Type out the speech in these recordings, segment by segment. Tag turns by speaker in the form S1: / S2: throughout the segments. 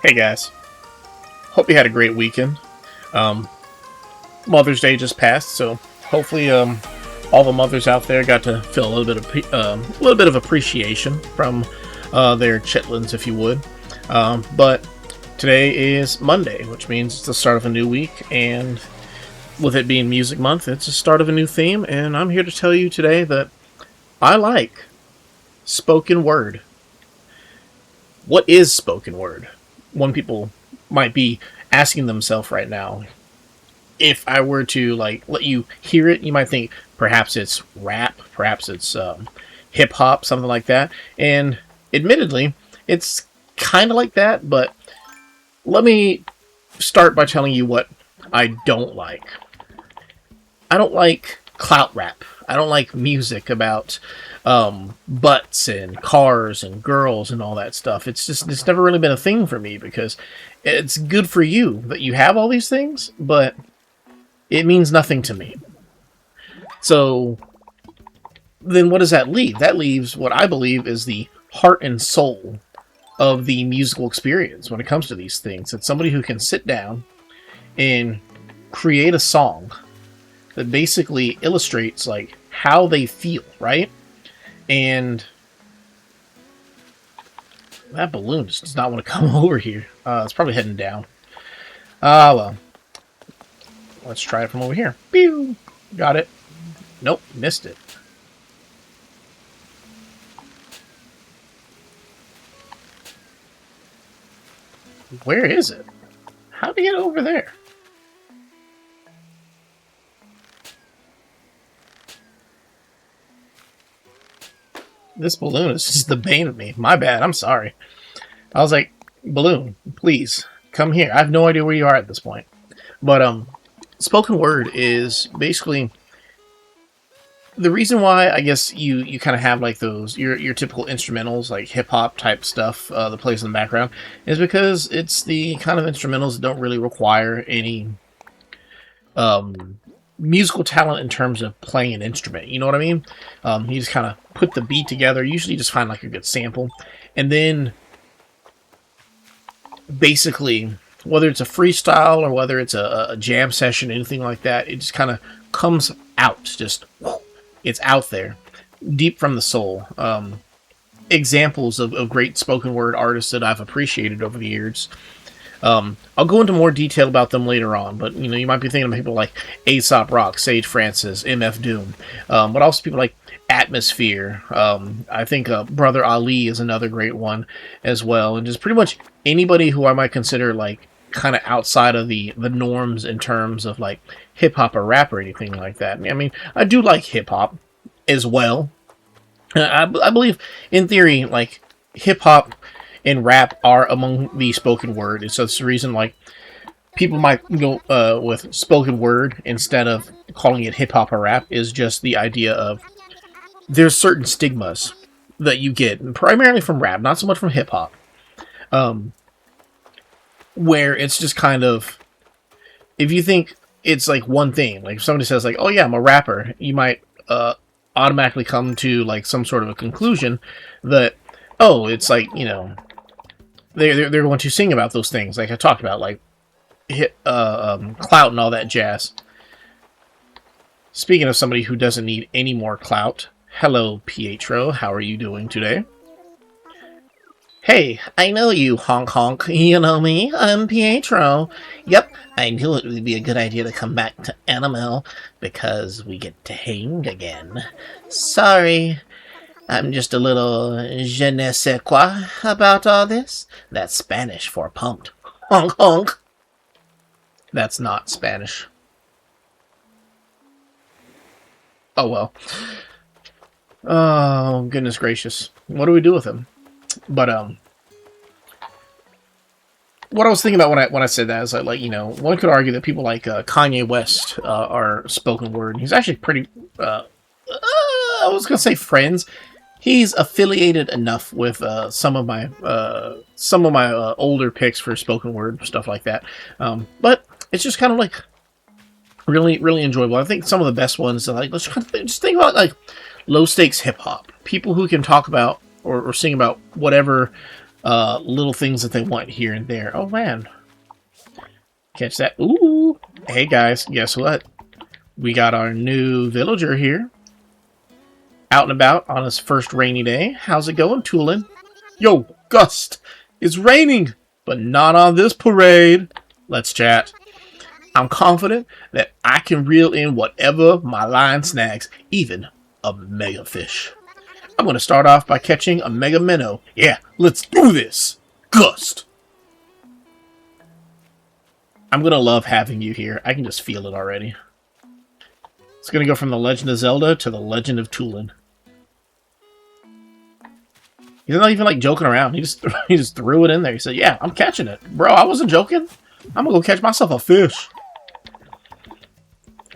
S1: Hey guys, hope you had a great weekend. Um, Mother's Day just passed, so hopefully all the mothers out there got to feel a little bit of appreciation from their chitlins, if you would. But today is Monday, which means it's the start of a new week, and with it being Music Month, it's the start of a new theme. And I'm here to tell you today that I like spoken word. What is spoken word? One people might be asking themselves right now. If I were to let you hear it, you might think perhaps it's rap, perhaps it's hip hop, something like that. And admittedly, it's kind of like that. But let me start by telling you what I don't like. I don't like clout rap. I don't like music about butts and cars and girls and all that stuff. It's never really been a thing for me because it's good for you that you have all these things, but it means nothing to me. So then what does that leave? That leaves what I believe is the heart and soul of the musical experience when it comes to these things. It's somebody who can sit down and create a song that basically illustrates how they feel, right? And that balloon just does not want to come over here. It's probably heading down. Well. Let's try it from over here. Pew! Got it. Nope, missed it. Where is it? How did it get over there? This balloon is just the bane of me. My bad, I'm sorry. I was like, balloon, please, come here. I have no idea where you are at this point. But, spoken word is basically the reason why I guess you kind of have those your typical instrumentals, like hip hop type stuff that plays in the background, is because it's the kind of instrumentals that don't really require any musical talent in terms of playing an instrument. You know what I mean? You just kind of put the beat together. Usually, just find a good sample, and then basically, whether it's a freestyle or whether it's a jam session, anything like that, it just kind of comes out. Just it's out there, deep from the soul. Examples of great spoken word artists that I've appreciated over the years. I'll go into more detail about them later on, but you might be thinking of people like Aesop Rock, Sage Francis, MF Doom, but also people like Atmosphere. I think Brother Ali is another great one as well, and just pretty much anybody who I might consider kind of outside of the norms in terms of hip hop or rap or anything like that. I mean, I do like hip hop as well. I believe in theory hip hop and rap are among the spoken word, and so that's the reason people might go with spoken word instead of calling it hip hop or rap, is just the idea of there's certain stigmas that you get primarily from rap, not so much from hip hop, where it's just kind of, if you think it's one thing, if somebody says oh yeah, I'm a rapper, you might automatically come to some sort of a conclusion that, oh, it's they're going to sing about those things I talked about, hit clout and all that jazz. Speaking of somebody who doesn't need any more clout, hello Pietro, how are you doing today? Hey, I know you, honk honk. You know me, I'm Pietro. Yep, I knew it would be a good idea to come back to Animal because we get to hang again. Sorry, I'm just a little je ne sais quoi about all this. That's Spanish for pumped. Honk honk. That's not Spanish. Oh well. Oh, goodness gracious. What do we do with him? But what I was thinking about when I said that is one could argue that people like Kanye West are spoken word. He's actually pretty. I was gonna say friends. He's affiliated enough with some of my older picks for spoken word stuff like that. But it's just kind of really really enjoyable. I think some of the best ones are let's just think about low stakes hip hop. People who can talk about or sing about whatever little things that they want here and there. Oh man, catch that! Ooh, hey guys, guess what? We got our new villager here, out and about on his first rainy day. How's it going, Tulin? Yo, Gust, it's raining, but not on this parade. Let's chat. I'm confident that I can reel in whatever my line snags, even a mega fish. I'm going to start off by catching a mega minnow. Yeah, let's do this! Gust! I'm going to love having you here. I can just feel it already. It's going to go from the Legend of Zelda to the Legend of Tulin. He's not even like joking around. He just threw it in there. He said, yeah, I'm catching it. Bro, I wasn't joking. I'm going to go catch myself a fish.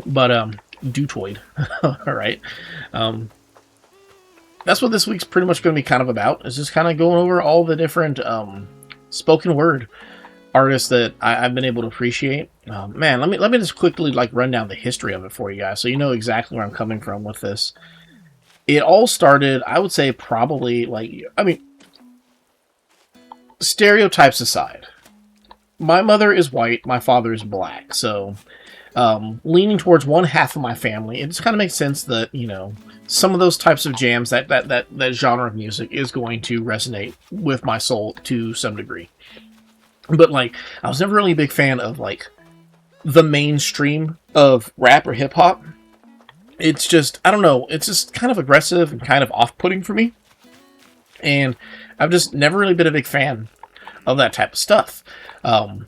S1: But, Dutoid. Alright. That's what this week's pretty much going to be kind of about. Is just kind of going over all the different, spoken word artists that I've been able to appreciate. Man, let me just quickly, like, run down the history of it for you guys, so you know exactly where I'm coming from with this. It all started, I would say, probably, like, I mean, stereotypes aside. My mother is white, my father is black, so leaning towards one half of my family, it just kind of makes sense that, you know, some of those types of jams, that genre of music is going to resonate with my soul to some degree. But, like, I was never really a big fan of, like, the mainstream of rap or hip-hop. It's just, I don't know, it's just kind of aggressive and kind of off-putting for me. And I've just never really been a big fan of that type of stuff. But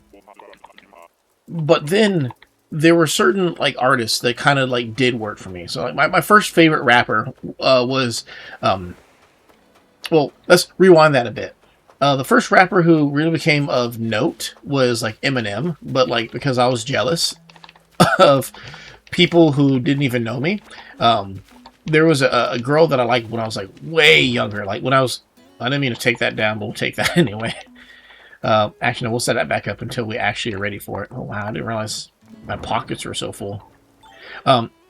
S1: then there were certain, like, artists that kind of, like, did work for me. So, like, my first favorite rapper was, well, let's rewind that a bit. The first rapper who really became of note was, like, Eminem, but, like, because I was jealous of people who didn't even know me. There was a girl that I liked when I was, like, way younger. Like, when I didn't mean to take that down, but we'll take that anyway. Actually, no, we'll set that back up until we actually are ready for it. Oh, wow, I didn't realize my pockets were so full.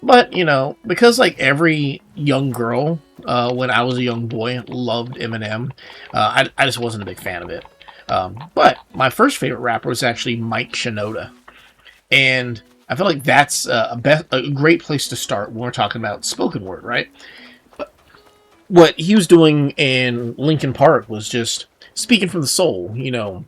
S1: But, you know, because, like, every young girl, when I was a young boy, loved Eminem, I just wasn't a big fan of it. But my first favorite rapper was actually Mike Shinoda. And I feel like that's a great place to start when we're talking about spoken word, right? What he was doing in Linkin Park was just speaking from the soul, you know.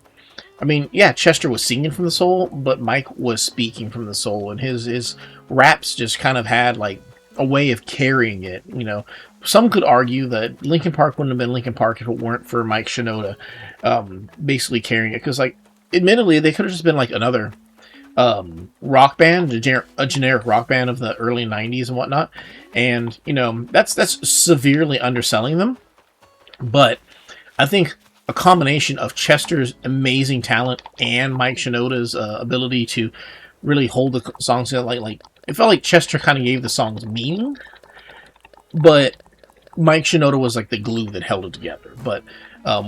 S1: I mean, yeah, Chester was singing from the soul, but Mike was speaking from the soul, and his raps just kind of had, like, a way of carrying it, you know. Some could argue that Linkin Park wouldn't have been Linkin Park if it weren't for Mike Shinoda basically carrying it, because, like, admittedly, they could have just been, like, another rock band, a generic rock band of the early 90s and whatnot, and, you know, that's severely underselling them, but I think a combination of Chester's amazing talent and Mike Shinoda's ability to really hold the songs together, like it felt like Chester kind of gave the songs meaning, but Mike Shinoda was like the glue that held it together. But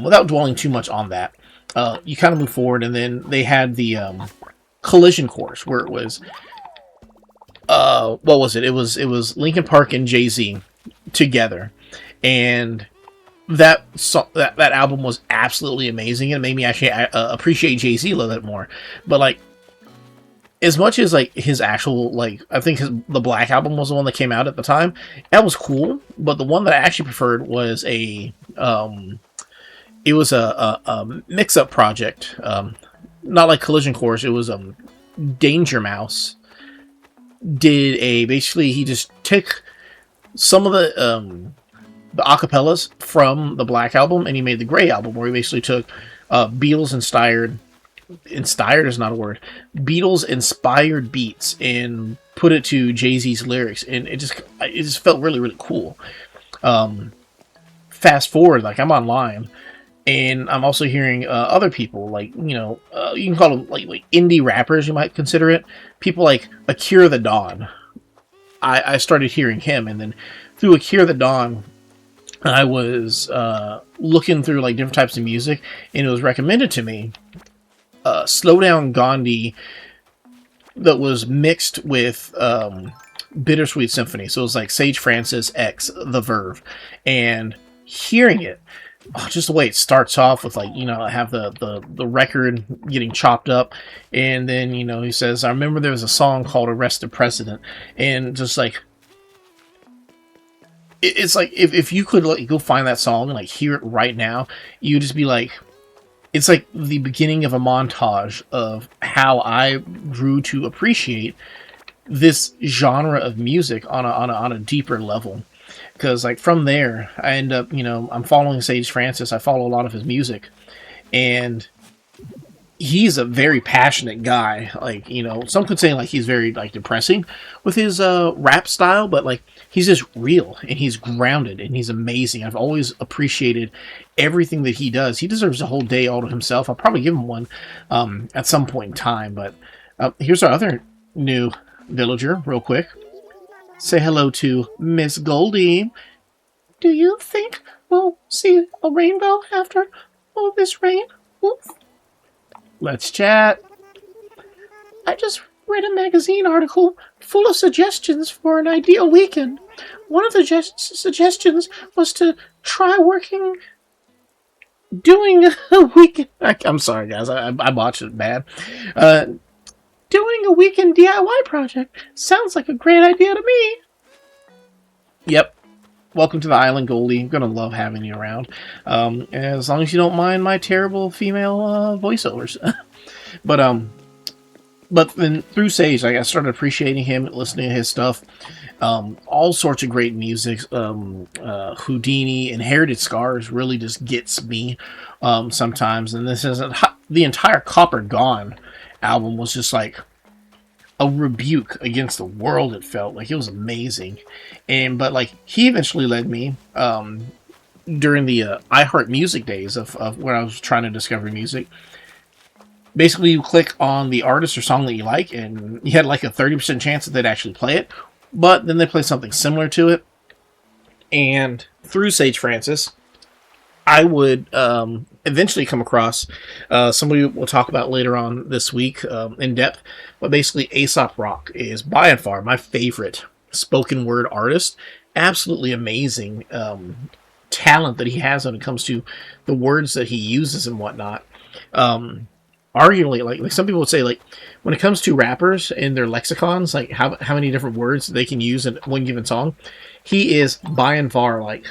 S1: without dwelling too much on that, you kind of move forward, and then they had the Collision course where it was what was it? It was Linkin Park and Jay-Z together, and that album was absolutely amazing, and it made me actually appreciate Jay-Z a little bit more. But, like, as much as, like, his actual, like, I think the Black Album was the one that came out at the time, that was cool, but the one that I actually preferred was a mix-up project, not like Collision Course. It was Danger Mouse basically he just took some of the acapellas from the Black Album, and he made the Gray Album, where he basically took Beatles-inspired is not a word, Beatles-inspired beats and put it to Jay-Z's lyrics, and it just felt really, really cool. Fast forward, like, I'm online, and I'm also hearing other people, like, you know, you can call them like indie rappers, you might consider it. People like Akira the Dawn. I started hearing him, and then through Akira the Dawn, I was looking through, like, different types of music, and it was recommended to me Slow Down Gandhi that was mixed with Bittersweet Symphony. So it was like Sage Francis X The Verve, and hearing it, just the way it starts off with, like, have the record getting chopped up, and then he says, I remember there was a song called Arrest the President, and just like it's like if you could, like, go find that song and, like, hear it right now, you'd just be like, it's like the beginning of a montage of how I grew to appreciate this genre of music on a deeper level. Because, like, from there, I end up, I'm following Sage Francis. I follow a lot of his music, and he's a very passionate guy. Like, some could say, like, he's very, like, depressing with his rap style, but, like, he's just real, and he's grounded, and he's amazing. I've always appreciated everything that he does. He deserves a whole day all to himself. I'll probably give him one at some point in time. But here's our other new villager, real quick. Say hello to Miss Goldie. Do you think we'll see a rainbow after all this rain? Oof. Let's chat. I just read a magazine article full of suggestions for an ideal weekend. One of the suggestions was to try doing a weekend. I'm sorry, guys. I botched it bad. Doing a weekend DIY project sounds like a great idea to me. Yep. Welcome to the island, Goldie. I'm gonna love having you around. As long as you don't mind my terrible female voiceovers. But then through Sage, like, I started appreciating him, listening to his stuff. All sorts of great music. Houdini, Inherited Scars really just gets me sometimes. And this is the entire Copper Gone album was just like a rebuke against the world. It felt like it was amazing. But like, he eventually led me during the iHeart Music days of when I was trying to discover music. Basically, you click on the artist or song that you like, and you had like a 30% chance that they'd actually play it, but then they play something similar to it. And through Sage Francis, I would eventually come across somebody we'll talk about later on this week in depth. But basically, Aesop Rock is by and far my favorite spoken word artist. Absolutely amazing talent that he has when it comes to the words that he uses and whatnot. Arguably, like some people would say, like, when it comes to rappers and their lexicons, like how many different words they can use in one given song, he is by and far like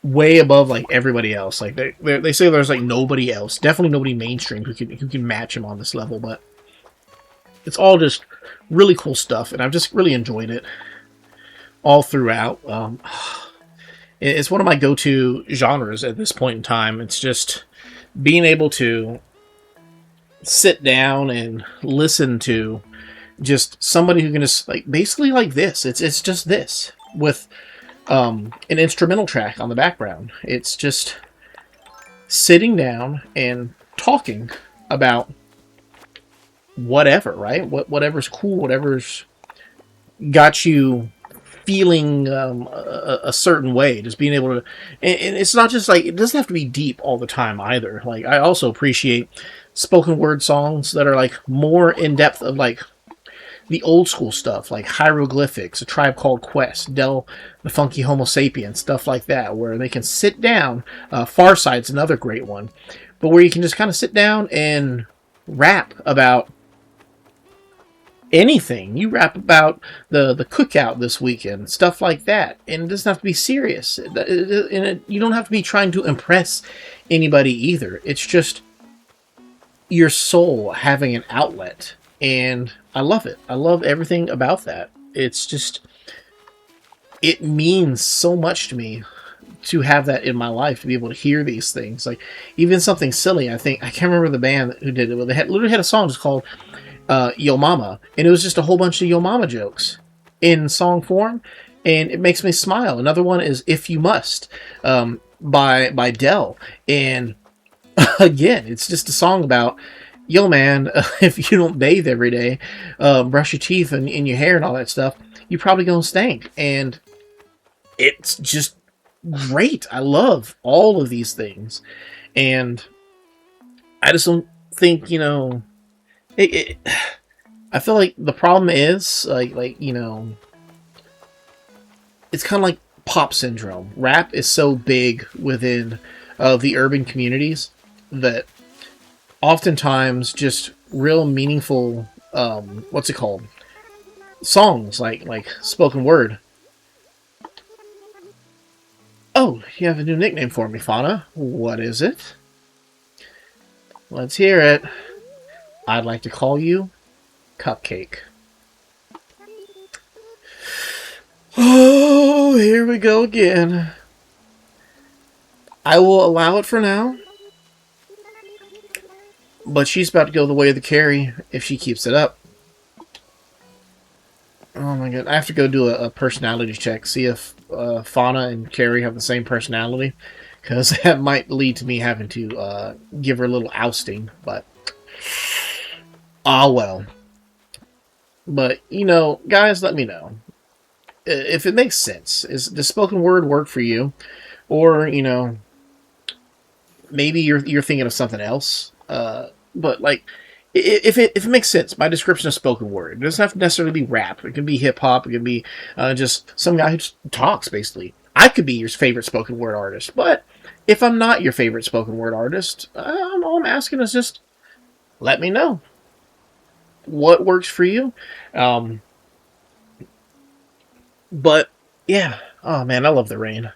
S1: way above like everybody else. Like they say there's like nobody else, definitely nobody mainstream who can match him on this level. But it's all just really cool stuff, and I've just really enjoyed it all throughout. It's one of my go-to genres at this point in time. It's just being able to sit down and listen to just somebody who can just, like, basically like this. It's just this with an instrumental track on the background. It's just sitting down and talking about whatever, right? Whatever's cool, whatever's got you feeling a certain way, just being able to, and it's not just like, it doesn't have to be deep all the time either. Like, I also appreciate spoken word songs that are like more in depth of like the old school stuff, like Hieroglyphics, A Tribe Called Quest, Del the Funky Homo Sapien, stuff like that, where they can sit down. Farsight's another great one, but where you can just kind of sit down and rap about anything. You rap about the cookout this weekend, stuff like that, and it doesn't have to be serious. You don't have to be trying to impress anybody either. It's just your soul having an outlet, and I love it. I love everything about that. It's just, it means so much to me to have that in my life, to be able to hear these things. Like, even something silly, I can't remember the band who did it, but they literally had a song just called Yo Mama, and it was just a whole bunch of Yo Mama jokes in song form, and it makes me smile. Another one is If You Must by Del, and again, it's just a song about, yo man, if you don't bathe every day, brush your teeth and your hair and all that stuff, you're probably gonna stink. And it's just great. I love all of these things, and I just don't think, I feel like the problem is like it's kind of like pop syndrome. Rap is so big within the urban communities that oftentimes just real meaningful, what's it called, songs like spoken word. Oh, you have a new nickname for me, Fauna. What is it? Let's hear it. I'd like to call you Cupcake. Oh, here we go again. I will allow it for now. But she's about to go the way of the carry if she keeps it up. Oh my god. I have to go do a personality check. See if Fauna and Carrie have the same personality. Because that might lead to me having to give her a little ousting. But, well. But, you know, guys, let me know. If it makes sense. Does spoken word work for you? Or, you know, maybe you're thinking of something else. But, like, if it makes sense, my description of spoken word. It doesn't have to necessarily be rap. It can be hip-hop. It can be just some guy who just talks, basically. I could be your favorite spoken word artist. But if I'm not your favorite spoken word artist, all I'm asking is just let me know what works for you. But, yeah. Oh, man, I love the rain.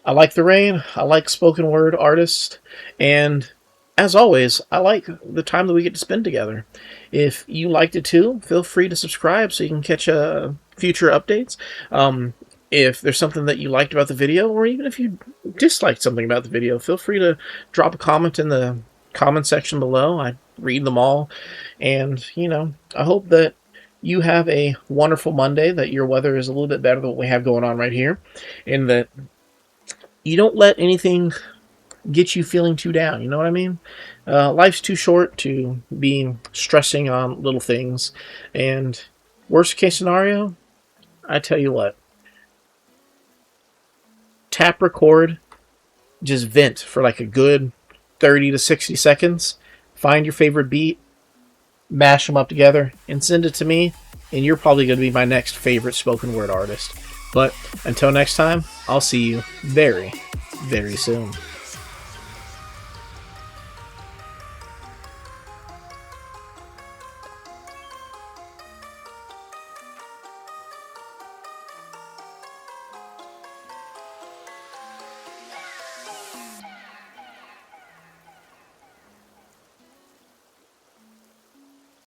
S1: I like the rain. I like spoken word artists. And as always, I like the time that we get to spend together. If you liked it too, feel free to subscribe so you can catch future updates. If there's something that you liked about the video, or even if you disliked something about the video, feel free to drop a comment in the comment section below. I read them all. And, you know, I hope that you have a wonderful Monday, that your weather is a little bit better than what we have going on right here, and that you don't let anything get you feeling too down. You know what I mean? Life's too short to be stressing on little things. And worst case scenario, I tell you what. Tap record. Just vent for like a good 30 to 60 seconds. Find your favorite beat. Mash them up together and send it to me. And you're probably going to be my next favorite spoken word artist. But until next time, I'll see you very, very soon.